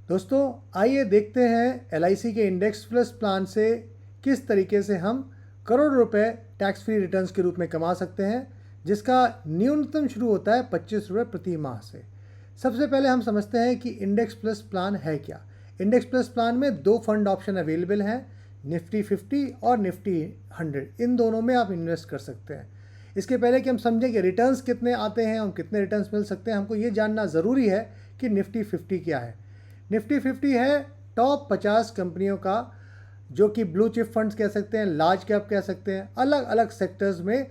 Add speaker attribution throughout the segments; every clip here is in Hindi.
Speaker 1: दोस्तों आइए देखते हैं LIC के इंडेक्स प्लस प्लान से किस तरीके से हम करोड़ रुपए टैक्स फ्री रिटर्न्स के रूप में कमा सकते हैं, जिसका न्यूनतम शुरू होता है 25 रुपये प्रति माह से। सबसे पहले हम समझते हैं कि इंडेक्स प्लस प्लान है क्या। इंडेक्स प्लस प्लान में दो फंड ऑप्शन अवेलेबल हैं, निफ्टी 50 और निफ्टी 100। इन दोनों में आप इन्वेस्ट कर सकते हैं। इसके पहले कि हम समझें कि रिटर्न्स कितने आते हैं और कितने रिटर्न्स मिल सकते हैं, हमको ये जानना ज़रूरी है कि निफ्टी 50 क्या है। निफ्टी 50 है टॉप 50 कंपनियों का, जो कि ब्लू चिप फंड्स कह सकते हैं, लार्ज कैप कह सकते हैं, अलग अलग सेक्टर्स में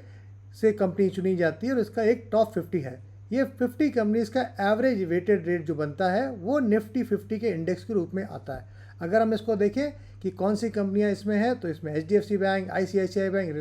Speaker 1: से कंपनी चुनी जाती है और इसका एक टॉप 50 है। ये 50 कंपनीज का एवरेज वेटेड रेट जो बनता है वो निफ्टी 50 के इंडेक्स के रूप में आता है। अगर हम इसको देखें कि कौन सी कंपनियां इसमें हैं, तो इसमें HDFC bank, ICICI bank,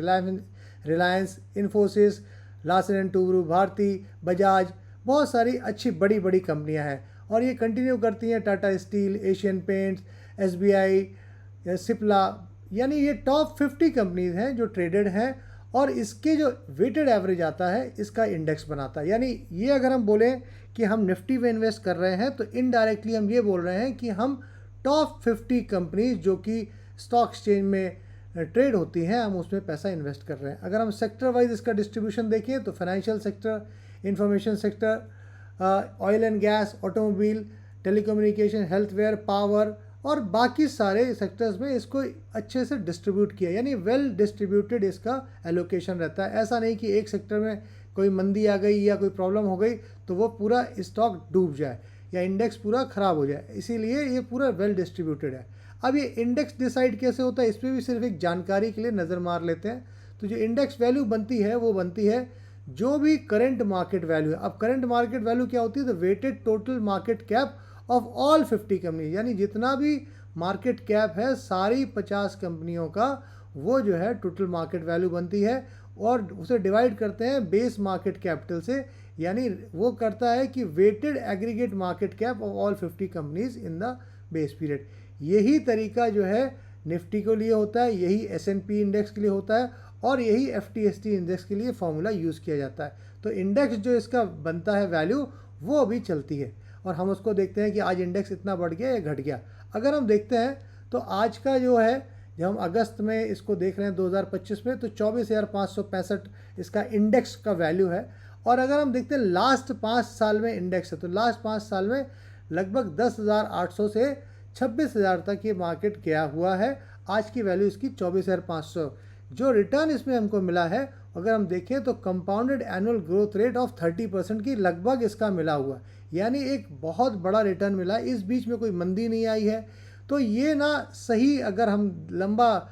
Speaker 1: Reliance, Infosys, Larsen and Toubro, Bharti, Bajaj, बहुत सारी अच्छी बड़ी बड़ी कंपनियां हैं और ये कंटिन्यू करती हैं। Tata steel, Asian paints, SBI, Cipla, यानी ये टॉप 50 कंपनीज हैं जो ट्रेडेड हैं और इसके जो वेटेड एवरेज आता है इसका इंडेक्स बनाता है। यानी ये अगर हम बोलें कि हम निफ्टी में इन्वेस्ट कर रहे हैं तो इनडायरेक्टली हम ये बोल रहे हैं कि हम टॉप 50 कंपनीज जो कि स्टॉक एक्सचेंज में ट्रेड होती हैं, हम उसमें पैसा इन्वेस्ट कर रहे हैं। अगर हम सेक्टर वाइज इसका डिस्ट्रीब्यूशन देखें तो financial sector, information sector, oil and gas, automobile, telecommunication, healthcare, power और बाकी सारे सेक्टर्स में इसको अच्छे से डिस्ट्रीब्यूट किया, यानी वेल डिस्ट्रीब्यूटेड इसका एलोकेशन रहता है। ऐसा नहीं कि एक सेक्टर में कोई मंदी आ गई या कोई प्रॉब्लम हो गई तो वो पूरा स्टॉक डूब जाए या इंडेक्स पूरा ख़राब हो जाए, इसीलिए ये पूरा वेल डिस्ट्रीब्यूटेड है। अब ये इंडेक्स डिसाइड कैसे होता है, इस पर भी सिर्फ एक जानकारी के लिए नज़र मार लेते हैं। तो जो इंडेक्स वैल्यू बनती है वो बनती है जो भी करंट मार्केट वैल्यू है। अब करंट मार्केट वैल्यू क्या होती है, तो weighted total market cap of all 50 company, यानी जितना भी मार्केट कैप है सारी 50 कंपनियों का वो जो है टोटल मार्केट वैल्यू बनती है और उसे डिवाइड करते हैं बेस मार्केट कैपिटल से, यानी वो करता है कि weighted aggregate market cap of all 50 companies in the base period. यही तरीका जो है निफ्टी के लिए होता है, यही S&P इंडेक्स के लिए होता है और यही FTSE इंडेक्स के लिए फॉर्मूला यूज़ किया जाता है। तो इंडेक्स जो इसका बनता है वैल्यू वो अभी चलती है और हम उसको देखते हैं कि आज इंडेक्स इतना बढ़ गया या घट गया। अगर हम देखते हैं तो आज का जो है, जब हम अगस्त में इसको देख रहे हैं 2025 में, तो 24,565 इसका इंडेक्स का वैल्यू है। और अगर हम देखते हैं लास्ट 5 साल में इंडेक्स है, तो लास्ट 5 साल में लगभग 10,800 से 26,000 तक ये मार्केट गया हुआ है। आज की वैल्यू इसकी 24,500। जो रिटर्न इसमें हमको मिला है, अगर हम देखें तो compounded annual growth rate of 30% की लगभग इसका मिला हुआ, यानी एक बहुत बड़ा रिटर्न मिला। इस बीच में कोई मंदी नहीं आई है। तो ये ना सही, अगर हम लंबा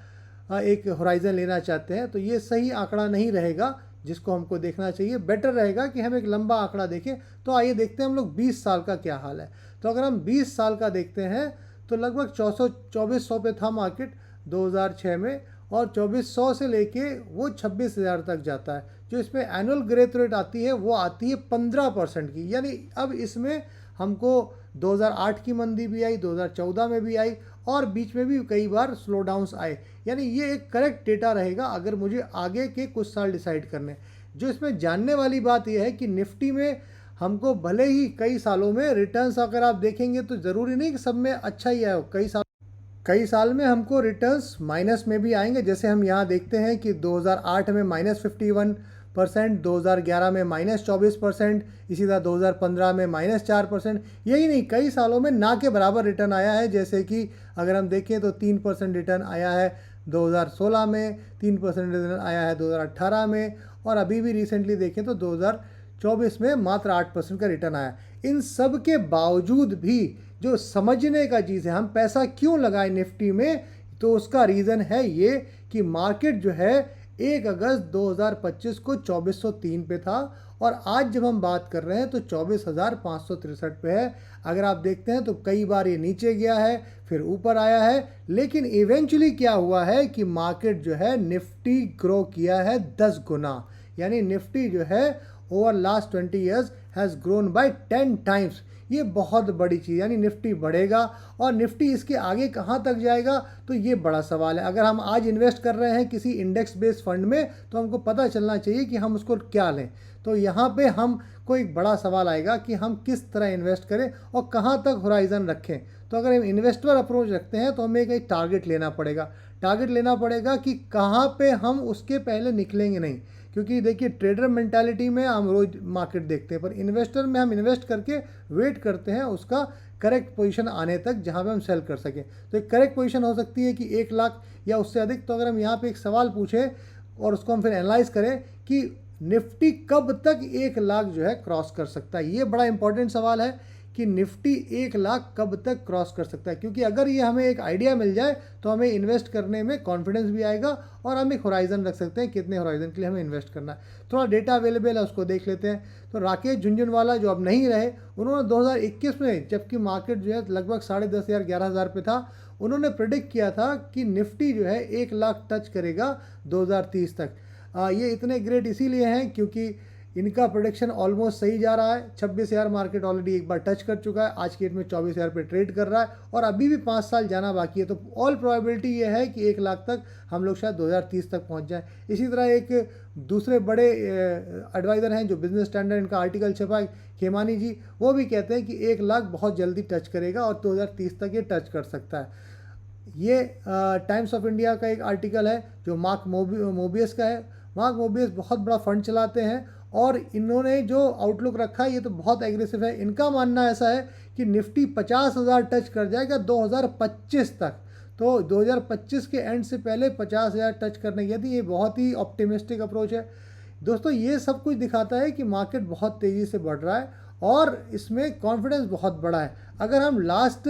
Speaker 1: एक होराइजन लेना चाहते हैं तो ये सही आंकड़ा नहीं रहेगा जिसको हमको देखना चाहिए। बेटर रहेगा कि हम एक लंबा आंकड़ा देखें। तो आइए देखते हैं हम लोग 20 साल का क्या हाल है। तो अगर हम 20 साल का देखते हैं तो लगभग 2400 पे था मार्केट 2006 में और 2400 से लेके वो 26,000 तक जाता है। जो इसमें एनुअल ग्रोथ रेट आती है वो आती है 15% की, यानी अब इसमें हमको 2008 की मंदी भी आई, 2014 में भी आई और बीच में भी कई बार स्लो डाउन्स आए। यानी ये एक करेक्ट डेटा रहेगा अगर मुझे आगे के कुछ साल डिसाइड करने। जो इसमें जानने वाली बात यह है कि निफ्टी में हमको भले ही कई सालों में रिटर्न्स अगर आप देखेंगे तो ज़रूरी नहीं कि सब में अच्छा ही आए, कई साल में हमको रिटर्न्स माइनस में भी आएंगे। जैसे हम यहाँ देखते हैं कि 2008 में -51%, 2011 में -24%, इसी तरह 2015 में -4%। यही नहीं, कई सालों में ना के बराबर रिटर्न आया है। जैसे कि अगर हम देखें तो 3% रिटर्न आया है 2016 में, 3% रिटर्न आया है 2018 में और अभी भी रिसेंटली देखें तो 2024 में मात्र 8% का रिटर्न आया। इन सब के बावजूद भी जो समझने का चीज़ है, हम पैसा क्यों लगाएं निफ्टी में, तो उसका रीज़न है ये कि मार्केट जो है 1 अगस्त 2025 को 2403 पे था और आज जब हम बात कर रहे हैं तो 24,563 पे है। अगर आप देखते हैं तो कई बार ये नीचे गया है फिर ऊपर आया है, लेकिन इवेंचुअली क्या हुआ है कि मार्केट जो है निफ्टी ग्रो किया है 10 गुना, यानी निफ्टी जो है over last 20 years has grown by 10 times. ये बहुत बड़ी चीज़, यानी निफ्टी बढ़ेगा और निफ्टी इसके आगे कहाँ तक जाएगा, तो ये बड़ा सवाल है। अगर हम आज इन्वेस्ट कर रहे हैं किसी इंडेक्स बेस्ड फंड में तो हमको पता चलना चाहिए कि हम उसको क्या लें। तो यहाँ पे हमको एक बड़ा सवाल आएगा कि हम किस तरह इन्वेस्ट करें और कहाँ तक होराइजन रखें। तो अगर हम इन्वेस्टर अप्रोच रखते हैं तो हमें एक टारगेट लेना पड़ेगा कि कहाँ पे हम उसके पहले निकलेंगे नहीं, क्योंकि देखिए ट्रेडर मेंटालिटी में हम रोज मार्केट देखते हैं, पर इन्वेस्टर में हम इन्वेस्ट करके वेट करते हैं उसका करेक्ट पोजीशन आने तक जहाँ पे हम सेल कर सकें। तो एक करेक्ट पोजीशन हो सकती है कि 1 लाख या उससे अधिक। तो अगर हम यहाँ पे एक सवाल पूछें और उसको हम फिर एनालाइज करें कि निफ्टी कब तक 1 लाख जो है क्रॉस कर सकता है, ये बड़ा इंपॉर्टेंट सवाल है कि निफ्टी 1 लाख कब तक क्रॉस कर सकता है। क्योंकि अगर ये हमें एक आइडिया मिल जाए तो हमें इन्वेस्ट करने में कॉन्फिडेंस भी आएगा और हम एक होराइजन रख सकते हैं कितने होराइजन के लिए हमें इन्वेस्ट करना है। थोड़ा डेटा अवेलेबल है उसको देख लेते हैं। तो राकेश झुनझुनवाला जो अब नहीं रहे, उन्होंने 2021 में, जबकि मार्केट जो है लगभग 10,500 11,000 पे था, उन्होंने प्रिडिक्ट किया था कि निफ्टी जो है 1 लाख टच करेगा 2030 तक। ये इतने ग्रेट इसीलिए हैं क्योंकि इनका प्रोडिक्शन ऑलमोस्ट सही जा रहा है। 26,000 मार्केट ऑलरेडी एक बार टच कर चुका है, आज की डेट में 24,000 पे ट्रेड कर रहा है और अभी भी 5 साल जाना बाकी है। तो ऑल प्रोबेबिलिटी ये है कि 1 लाख तक हम लोग शायद 2030 तक पहुंच जाएं। इसी तरह एक दूसरे बड़े एडवाइज़र हैं जो बिजनेस स्टैंडर्ड, इनका आर्टिकल छपा है, खेमानी जी, वो भी कहते हैं कि 1 लाख बहुत जल्दी टच करेगा और 2030 तक ये टच कर सकता है। ये टाइम्स ऑफ इंडिया का एक आर्टिकल है जो मार्क मोबियस का है। मार्क मोबियस बहुत बड़ा फंड चलाते हैं और इन्होंने जो आउटलुक रखा है ये तो बहुत एग्रेसिव है। इनका मानना ऐसा है कि निफ्टी 50,000 टच कर जाएगा 2025 तक। तो 2025 के एंड से पहले 50,000 टच करने की, यदि ये बहुत ही ऑप्टिमिस्टिक अप्रोच है। दोस्तों ये सब कुछ दिखाता है कि मार्केट बहुत तेज़ी से बढ़ रहा है और इसमें कॉन्फिडेंस बहुत बड़ा है। अगर हम लास्ट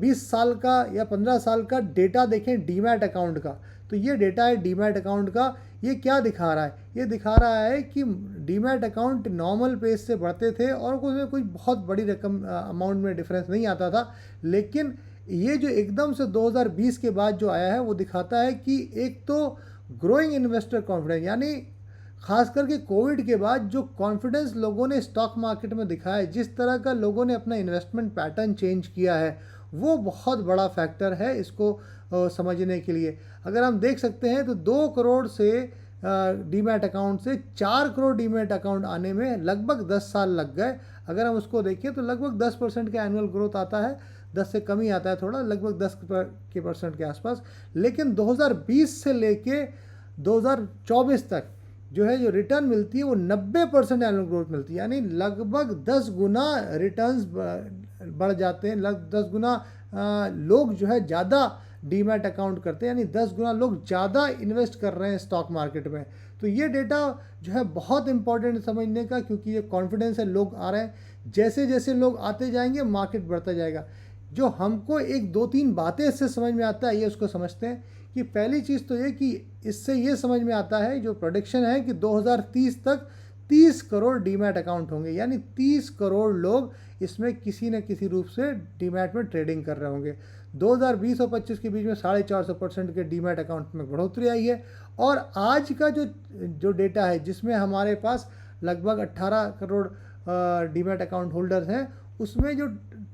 Speaker 1: 20 साल का या 15 साल का डेटा देखें डीमैट अकाउंट का, तो ये डेटा है डीमैट अकाउंट का। ये क्या दिखा रहा है, ये दिखा रहा है कि डीमैट अकाउंट नॉर्मल पेज से बढ़ते थे और उसमें कोई बहुत बड़ी रकम अमाउंट में डिफरेंस नहीं आता था। लेकिन ये जो एकदम से 2020 के बाद जो आया है वो दिखाता है कि एक तो ग्रोइंग इन्वेस्टर कॉन्फिडेंस, यानी खास करके कोविड के बाद जो कॉन्फिडेंस लोगों ने स्टॉक मार्केट में दिखाया है, जिस तरह का लोगों ने अपना इन्वेस्टमेंट पैटर्न चेंज किया है, वो बहुत बड़ा फैक्टर है इसको समझने के लिए। अगर हम देख सकते हैं तो 2 करोड़ से डीमैट अकाउंट से 4 करोड़ डीमैट अकाउंट आने में लगभग 10 साल लग गए। अगर हम उसको देखें तो लगभग 10% का एनुअल ग्रोथ आता है, 10 से कम ही आता है थोड़ा, लगभग 10% के आसपास। लेकिन 2020 से लेके 2024 तक जो है जो रिटर्न मिलती है वो 90% एनुअल ग्रोथ मिलती है, यानी लगभग 10 गुना रिटर्न्स बढ़ जाते हैं। 10 गुना लोग जो है ज़्यादा डीमैट अकाउंट करते हैं, यानी 10 गुना लोग ज़्यादा इन्वेस्ट कर रहे हैं स्टॉक मार्केट में। तो ये डेटा जो है बहुत इंपॉर्टेंट समझने का, क्योंकि ये कॉन्फिडेंस है, लोग आ रहे हैं। जैसे जैसे लोग आते जाएंगे मार्केट बढ़ता जाएगा। जो हमको एक 2-3 बातें इससे समझ में आता है, ये उसको समझते हैं कि पहली चीज़ तो ये कि इससे ये समझ में आता है जो प्रोडिक्शन है कि 2030 तक 30 करोड़ डीमैट अकाउंट होंगे, यानी 30 करोड़ लोग इसमें किसी न किसी रूप से डीमैट में ट्रेडिंग कर रहे होंगे। 2020 और 25 के बीच में 450% के डीमैट अकाउंट में बढ़ोतरी आई है। और आज का जो डेटा है जिसमें हमारे पास लगभग 18 करोड़ डीमैट अकाउंट होल्डर्स हैं, उसमें जो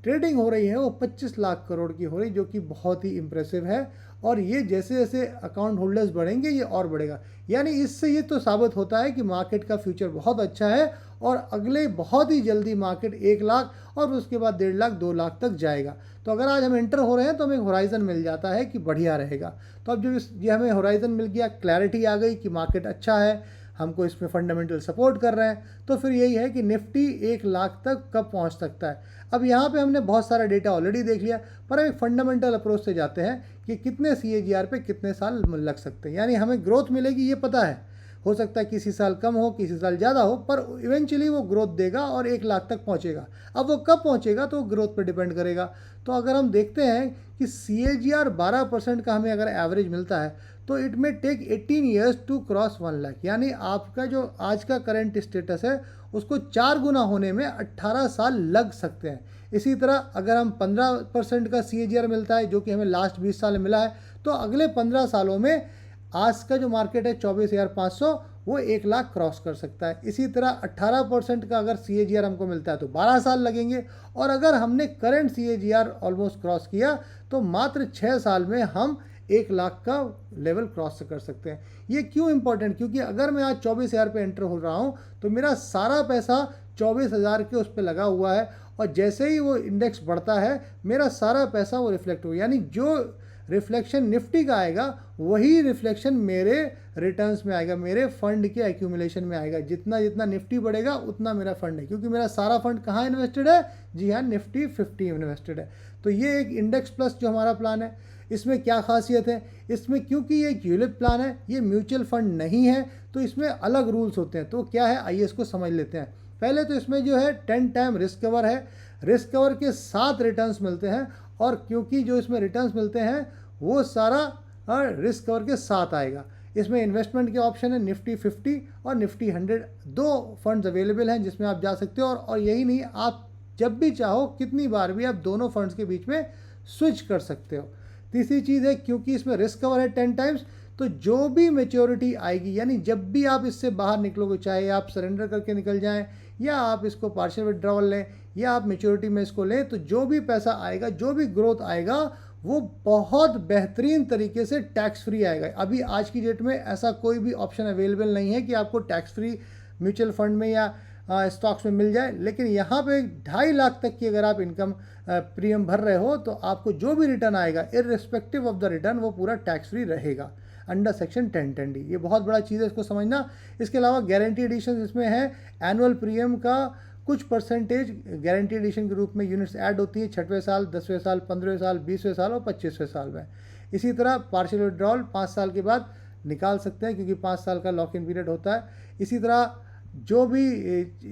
Speaker 1: ट्रेडिंग हो रही है वो 25 लाख करोड़ की हो रही, जो कि बहुत ही इम्प्रेसिव है। और ये जैसे जैसे अकाउंट होल्डर्स बढ़ेंगे ये और बढ़ेगा। यानी इससे ये तो साबित होता है कि मार्केट का फ्यूचर बहुत अच्छा है और अगले बहुत ही जल्दी मार्केट 1 लाख और उसके बाद 1.5 लाख 2 लाख तक जाएगा। तो अगर आज हम एंटर हो रहे हैं तो हमें एक होराइजन मिल जाता है कि बढ़िया रहेगा। तो अब जब ये हमें होराइजन मिल गया, क्लैरिटी आ गई कि मार्केट अच्छा है, हमको इसमें फंडामेंटल सपोर्ट कर रहे हैं, तो फिर यही है कि निफ्टी 1 लाख तक कब पहुंच सकता है। अब यहाँ पे हमने बहुत सारा डेटा ऑलरेडी देख लिया, पर हम एक फंडामेंटल अप्रोच से जाते हैं कि कितने CAGR पे कितने साल लग सकते हैं। यानी हमें ग्रोथ मिलेगी ये पता है, हो सकता है किसी साल कम हो, किसी साल ज़्यादा हो, पर इवेंचुअली वो ग्रोथ देगा और 1 लाख तक पहुँचेगा। अब वो कब पहुँचेगा तो ग्रोथ पर डिपेंड करेगा। तो अगर हम देखते हैं कि CAGR 12% का हमें अगर एवरेज मिलता है तो it may take 18 years to cross 1 lakh, यानी आपका जो आज का करंट स्टेटस है उसको 4 गुना होने में 18 साल लग सकते हैं। इसी तरह अगर हम 15% का CAGR मिलता है, जो कि हमें लास्ट 20 साल में मिला है, तो अगले 15 सालों में आज का जो मार्केट है 24,500, वो 1 लाख क्रॉस कर सकता है। इसी तरह 18% का अगर CAGR हमको मिलता है तो 12 साल लगेंगे, और अगर हमने करंट CAGR ऑलमोस्ट क्रॉस किया तो मात्र 6 साल में हम 1 लाख का लेवल क्रॉस कर सकते हैं। ये क्यों इंपॉर्टेंट? क्योंकि अगर मैं आज 24,000 पे एंटर हो रहा हूँ तो मेरा सारा पैसा 24,000 के उस पर लगा हुआ है, और जैसे ही वो इंडेक्स बढ़ता है मेरा सारा पैसा वो रिफ्लेक्ट हो, यानी जो रिफ्लेक्शन निफ्टी का आएगा वही रिफ्लेक्शन मेरे रिटर्न्स में आएगा, मेरे फंड के एक्यूमुलेशन में आएगा। जितना जितना निफ्टी बढ़ेगा उतना मेरा फंड है, क्योंकि मेरा सारा फंड कहाँ इन्वेस्टेड है? जी हाँ, निफ्टी 50 इन्वेस्टेड है। तो ये एक इंडेक्स प्लस जो हमारा प्लान है, इसमें क्या खासियत है? इसमें क्योंकि ये एक यूलिप प्लान है, ये म्यूचुअल फंड नहीं है, तो इसमें अलग रूल्स होते हैं। तो क्या है, आइए इसको समझ लेते हैं। पहले तो इसमें जो है 10 टाइम रिस्क कवर है, रिस्क कवर के 7 रिटर्न्स मिलते हैं, और क्योंकि जो इसमें रिटर्न्स मिलते हैं वो सारा रिस्क कवर के साथ आएगा। इसमें इन्वेस्टमेंट के ऑप्शन है निफ्टी 50 और निफ्टी 100, 2 फंड्स अवेलेबल हैं जिसमें आप जा सकते हो, और यही नहीं, आप जब भी चाहो कितनी बार भी आप दोनों फंड्स के बीच में स्विच कर सकते हो। तीसरी चीज़ है, क्योंकि इसमें रिस्क कवर है 10 टाइम्स, तो जो भी मेच्योरिटी आएगी, यानी जब भी आप इससे बाहर निकलोगे, चाहे आप सरेंडर करके निकल जाएं या आप इसको पार्शियल विड्रॉवल लें या आप मेच्योरिटी में इसको लें, तो जो भी पैसा आएगा, जो भी ग्रोथ आएगा, वो बहुत बेहतरीन तरीके से टैक्स फ्री आएगा। अभी आज की डेट में ऐसा कोई भी ऑप्शन अवेलेबल नहीं है कि आपको टैक्स फ्री म्यूचुअल फंड में या स्टॉक्स में मिल जाए, लेकिन यहाँ पे 2.5 लाख तक की अगर आप इनकम प्रीमियम भर रहे हो तो आपको जो भी रिटर्न आएगा, इररिस्पेक्टिव ऑफ द रिटर्न, वो पूरा टैक्स फ्री रहेगा अंडर सेक्शन 1010D। ये बहुत बड़ा चीज़ है, इसको समझना। इसके अलावा गारंटी एडिशन इसमें है, एनुअल प्रीमियम का कुछ परसेंटेज गारंटी एडिशन के रूप में यूनिट्स ऐड होती है 6वें साल, 10वें साल, 15वें साल, 20वें साल और 25वें साल में। इसी तरह पार्शियल विड्रॉल 5 साल के बाद निकाल सकते हैं, क्योंकि 5 साल का लॉक इन पीरियड होता है। इसी तरह जो भी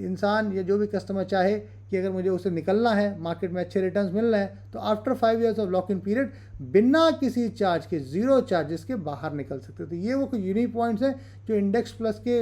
Speaker 1: इंसान या जो भी कस्टमर चाहे कि अगर मुझे उसे निकलना है, मार्केट में अच्छे रिटर्न्स मिल रहे हैं, तो after 5 years of lock in period बिना किसी चार्ज के, 0 चार्जेस के बाहर निकल सकते हैं। तो ये वो कुछ यूनिक पॉइंट्स हैं जो इंडेक्स प्लस के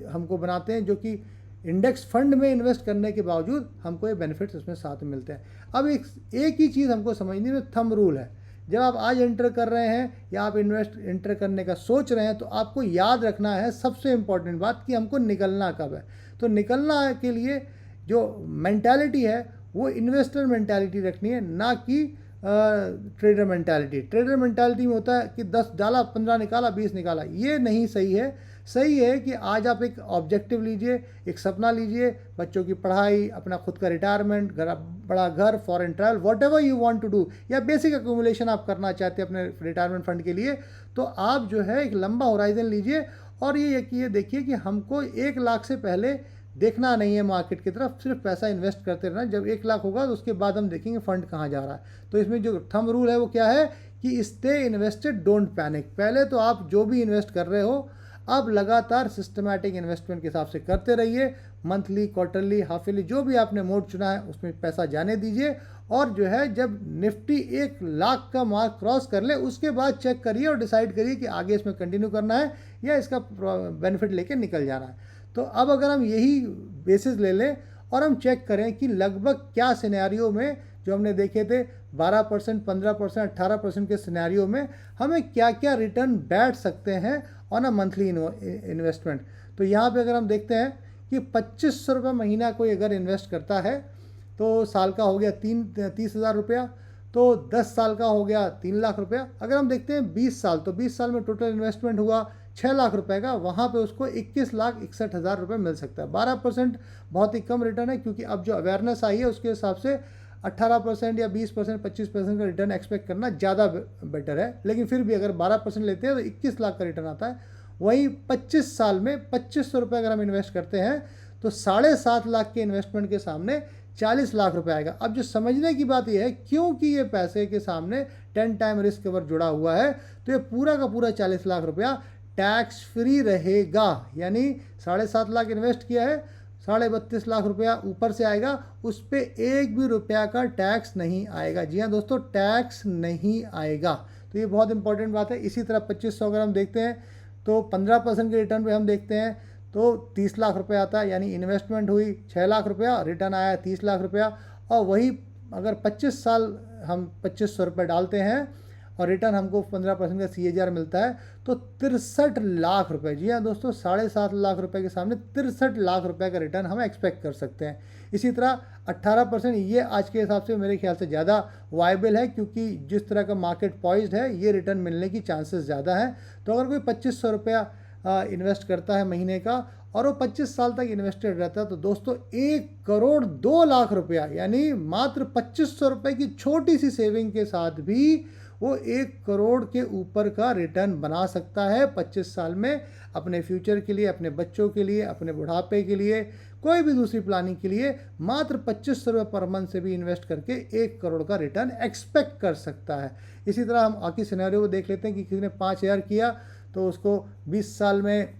Speaker 1: हमको बनाते हैं, जो कि इंडेक्स फंड में इन्वेस्ट करने के बावजूद हमको ये बेनिफिट्स उसमें साथ में मिलते हैं। अब एक ही चीज़ हमको समझनी है, थंब रूल है। जब आप आज एंटर कर रहे हैं या आप एंटर करने का सोच रहे हैं, तो आपको याद रखना है सबसे इम्पॉर्टेंट बात कि हमको निकलना कब है। तो निकलना के लिए जो मेंटालिटी है वो इन्वेस्टर मेंटालिटी रखनी है, ना कि ट्रेडर मेंटालिटी। ट्रेडर मेंटालिटी में होता है कि 10 डाला, 15 निकाला, 20 निकाला। ये नहीं सही है। सही है कि आज आप एक ऑब्जेक्टिव लीजिए, एक सपना लीजिए, बच्चों की पढ़ाई, अपना खुद का रिटायरमेंट, बड़ा घर, foreign travel, whatever you want to do, या बेसिक एक्यूमुलेशन आप करना चाहते हैं अपने रिटायरमेंट फंड के लिए, तो आप जो है एक लंबा होराइजन लीजिए, और ये देखिए कि हमको 1 लाख से पहले देखना नहीं है मार्केट की तरफ, सिर्फ पैसा इन्वेस्ट करते रहना। जब 1 लाख होगा तो उसके बाद हम देखेंगे फंड कहाँ जा रहा है। तो इसमें जो थंब रूल है वो क्या है कि स्टे इन्वेस्टेड, डोंट पैनिक। पहले तो आप जो भी इन्वेस्ट कर रहे हो, अब लगातार सिस्टमैटिक इन्वेस्टमेंट के हिसाब से करते रहिए। मंथली, क्वार्टरली, हाफ ईयरली, जो भी आपने मोड चुना है उसमें पैसा जाने दीजिए, और जो है जब निफ्टी 1 लाख का मार्क क्रॉस कर ले उसके बाद चेक करिए और डिसाइड करिए कि आगे इसमें कंटिन्यू करना है या इसका बेनिफिट लेके निकल जाना है। तो अब अगर हम यही बेसिस ले लें और हम चेक करें कि लगभग क्या सिनेरियो में, जो हमने देखे थे 12%, 15%, 18% के सिनेरियो में हमें क्या क्या रिटर्न बैठ सकते हैं ऑन अ मंथली इन्वेस्टमेंट। तो यहाँ पे अगर हम देखते हैं कि 2500 रुपये महीना कोई अगर इन्वेस्ट करता है तो साल का हो गया 30,000 रुपया, तो 10 साल का हो गया 3 लाख रुपया। अगर हम देखते हैं 20 साल, तो 20 साल में टोटल इन्वेस्टमेंट हुआ 6 लाख रुपए का, वहाँ पे उसको 21,61,000 रुपये मिल सकता है। 12% बहुत ही कम रिटर्न है, क्योंकि अब जो अवेयरनेस आई है उसके हिसाब से 18% या 20%, 25% का रिटर्न एक्सपेक्ट करना ज़्यादा बेटर है। लेकिन फिर भी अगर 12% लेते हैं तो 21 लाख का रिटर्न आता है। वहीं 25 साल में 2500 रुपये अगर हम इन्वेस्ट करते हैं तो 7.5 लाख के इन्वेस्टमेंट के सामने 40 लाख रुपए आएगा। अब जो समझने की बात यह है, क्योंकि ये पैसे के सामने 10 टाइम रिस्क कवर जुड़ा हुआ है, तो ये पूरा का पूरा 40 लाख रुपया टैक्स फ्री रहेगा। यानी 7.5 लाख इन्वेस्ट किया है, 32.5 लाख रुपया ऊपर से आएगा, उस पर 1 भी रुपया का टैक्स नहीं आएगा। जी हाँ दोस्तों, टैक्स नहीं आएगा। तो ये बहुत इंपॉर्टेंट बात है। इसी तरह 2500 अगर हम देखते हैं तो 15% के रिटर्न पे हम देखते हैं तो 30 लाख रुपये आता है। यानी इन्वेस्टमेंट हुई 6 लाख रुपया, रिटर्न आया 30 लाख रुपया। और वही अगर 25 साल हम 2500 रुपये डालते हैं और रिटर्न हमको 15% का CAGR मिलता है, तो 63 लाख रुपए, जी हाँ दोस्तों, 7.5 लाख रुपए के सामने 63 लाख रुपए का रिटर्न हम एक्सपेक्ट कर सकते हैं। इसी तरह 18%, ये आज के हिसाब से मेरे ख्याल से ज़्यादा वायबल है, क्योंकि जिस तरह का मार्केट पॉइज्ड है ये रिटर्न मिलने की चांसेस ज़्यादा है। तो अगर कोई 2500 रुपया इन्वेस्ट करता है महीने का और वो 25 साल तक इन्वेस्टेड रहता है, तो दोस्तों 1,02,00,000 रुपया, यानी मात्र 2500 रुपये की छोटी सी सेविंग के साथ भी वो 1 करोड़ के ऊपर का रिटर्न बना सकता है 25 साल में, अपने फ्यूचर के लिए, अपने बच्चों के लिए, अपने बुढ़ापे के लिए, कोई भी दूसरी प्लानिंग के लिए मात्र 2500 रुपये पर मंथ से भी इन्वेस्ट करके 1 करोड़ का रिटर्न एक्सपेक्ट कर सकता है। इसी तरह हम आगे सिनेरियो को देख लेते हैं कि किसी ने 5000 किया तो उसको 20 साल में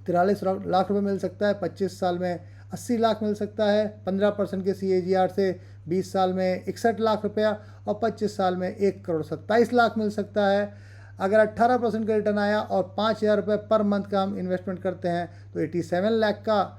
Speaker 1: 43 लाख रुपए मिल सकता है, 25 साल में 80 लाख मिल सकता है, 15% के CAGR से 20 साल में 61 लाख रुपया और 25 साल में 1,27,00,000 मिल सकता है। अगर 18% का रिटर्न आया और 5,000 रुपये पर मंथ का हम इन्वेस्टमेंट करते हैं तो 87 लाख का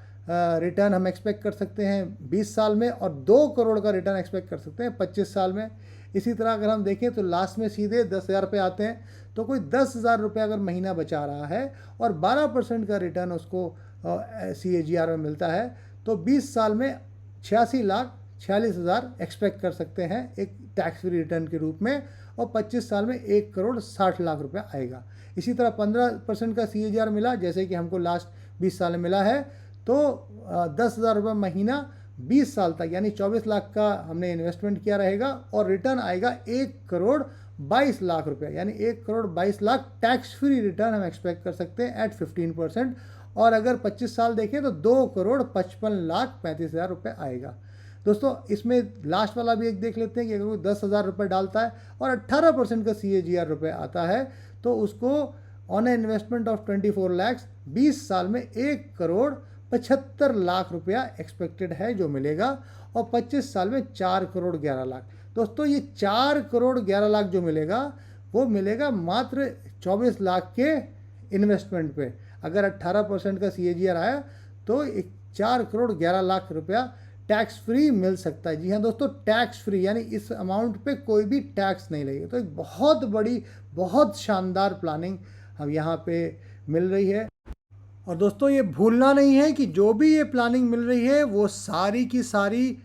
Speaker 1: रिटर्न हम एक्सपेक्ट कर सकते हैं 20 साल में, और 2 करोड़ का रिटर्न एक्सपेक्ट कर सकते हैं 25 साल में। इसी तरह अगर हम देखें तो लास्ट में सीधे 10,000 रुपये आते हैं, तो कोई 10,000 रुपये अगर महीना बचा रहा है और 12% का रिटर्न उसको CAGR में मिलता है, तो 20 साल में 86,46,000 एक्सपेक्ट कर सकते हैं एक टैक्स फ्री रिटर्न के रूप में, और 25 साल में 1,60,00,000 रुपये आएगा। इसी तरह 15% का CAGR मिला, जैसे कि हमको लास्ट 20 साल में मिला है, तो 10,000 रुपये महीना 20 साल तक, यानी 24 लाख का हमने इन्वेस्टमेंट किया रहेगा और रिटर्न आएगा 1,22,00,000 रुपये, यानी 1,22,00,000 टैक्स फ्री रिटर्न हम एक्सपेक्ट कर सकते हैं एट 15%। और अगर 25 साल देखें तो 2,55,35,000 रुपये आएगा। दोस्तों इसमें लास्ट वाला भी एक देख लेते हैं कि अगर कोई 10,000 रुपये डालता है और 18% का CAGR रुपये आता है, तो उसको on A investment of 24 lakh 20 साल में 1,75,00,000 रुपया एक्सपेक्टेड है जो मिलेगा, और 25 साल में 4,11,00,000। दोस्तों ये 4,11,00,000 जो मिलेगा वो मिलेगा मात्र 24 लाख के इन्वेस्टमेंट पे। अगर 18% का CAGR आया तो 4,11,00,000 रुपया टैक्स फ्री मिल सकता है। जी हाँ दोस्तों, टैक्स फ्री, यानी इस अमाउंट पे कोई भी टैक्स नहीं लगेगा। तो एक बहुत बड़ी, बहुत शानदार प्लानिंग हम यहाँ पे मिल रही है। और दोस्तों ये भूलना नहीं है कि जो भी ये प्लानिंग मिल रही है वो सारी की सारी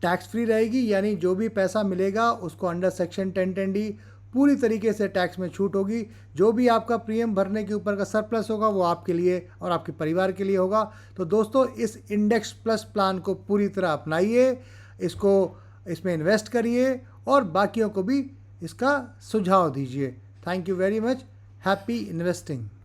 Speaker 1: टैक्स फ्री रहेगी, यानी जो भी पैसा मिलेगा उसको अंडर सेक्शन 1010D पूरी तरीके से टैक्स में छूट होगी। जो भी आपका प्रीमियम भरने के ऊपर का सरप्लस होगा वो आपके लिए और आपके परिवार के लिए होगा। तो दोस्तों इस इंडेक्स प्लस प्लान को पूरी तरह अपनाइए, इसमें इन्वेस्ट करिए और बाकियों को भी इसका सुझाव दीजिए। Thank you very much. Happy investing.